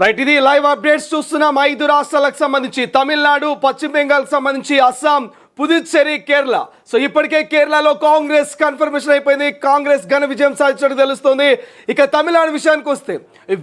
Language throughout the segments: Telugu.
రైట్, ఇది లైవ్ అప్డేట్స్ చూస్తున్నాం. 5 రాష్ట్రాలకు సంబంధించి తమిళనాడు, పశ్చిమ బెంగాల్కి సంబంధించి అస్సాం, పుదుచ్చేరి, కేరళ. సో ఇప్పటికే కేరళలో కాంగ్రెస్ కన్ఫర్మేషన్ అయిపోయింది. కాంగ్రెస్ ఘన విజయం సాధించడం తెలుస్తుంది. ఇక తమిళనాడు విషయానికి వస్తే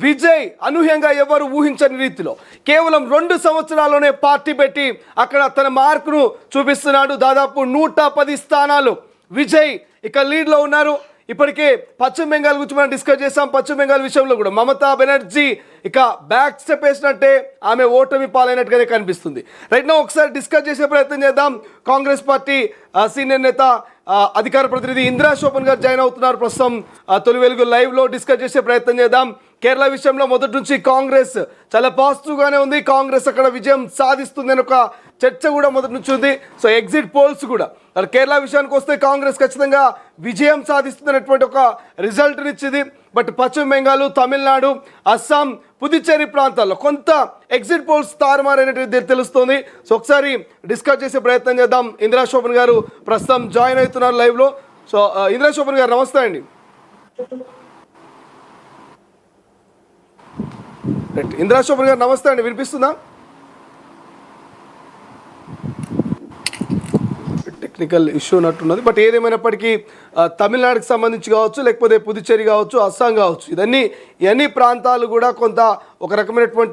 విజయ్ అనూహ్యంగా ఎవరు ఊహించని రీతిలో కేవలం 2 సంవత్సరాల్లోనే పార్టీ పెట్టి అక్కడ తన మార్కును చూపిస్తున్నాడు. దాదాపు 110 స్థానాలు విజయ్ ఇక లీడ్లో ఉన్నారు. ఇప్పటికే పశ్చిమ బెంగాల్ గురించి మనం డిస్కస్ చేసాం. పశ్చిమ బెంగాల్ విషయంలో కూడా మమతా బెనర్జీ ఇక బ్యాక్ స్టెప్ వేసినట్టే ఆమె ఓటమి పాలైనట్టుగానే కనిపిస్తుంది. రైట్ నో ఒకసారి డిస్కస్ చేసే ప్రయత్నం చేద్దాం. కాంగ్రెస్ పార్టీ సీనియర్ నేత అధికార ప్రతినిధి ఇందిరా శోభన్ గారు జాయిన్ అవుతున్నారు. ప్రస్తుతం తొలి వెలుగు లైవ్లో డిస్కస్ చేసే ప్రయత్నం చేద్దాం. కేరళ విషయంలో మొదటి నుంచి కాంగ్రెస్ చాలా పాజిటివ్గానే ఉంది. కాంగ్రెస్ అక్కడ విజయం సాధిస్తుంది అని ఒక చర్చ కూడా మొదటి నుంచి ఉంది. సో ఎగ్జిట్ పోల్స్ కూడా కేరళ విషయానికి వస్తే కాంగ్రెస్ ఖచ్చితంగా విజయం సాధిస్తున్నటువంటి ఒక రిజల్ట్ని ఇచ్చింది. బట్ పశ్చిమ బెంగాల్, తమిళనాడు, అస్సాం, పుదుచ్చేరి ప్రాంతాల్లో కొంత ఎగ్జిట్ పోల్స్ తారుమారైనట్టు తెలుస్తుంది. సో ఒకసారి డిస్కస్ చేసే ప్రయత్నం చేద్దాం. ఇందిరా శోభన్ గారు ప్రస్తుతం జాయిన్ అవుతున్నారు లైవ్లో. సో ఇందిరా శోభన్ గారు నమస్తే అండి. ఇందిరా శోభన్ గారు నమస్తే అండి, వినిపిస్తుందా? Technical issue ఉన్నట్టున్నది. బట్ ఏదేమైనప్పటికీ తమిళనాడుకి సంబంధించి కావచ్చు, లేకపోతే పుదుచ్చేరి కావచ్చు, అస్సాం కావచ్చు, ఇవన్నీ ప్రాంతాలు కూడా కొంత ఒక రకమైనటువంటి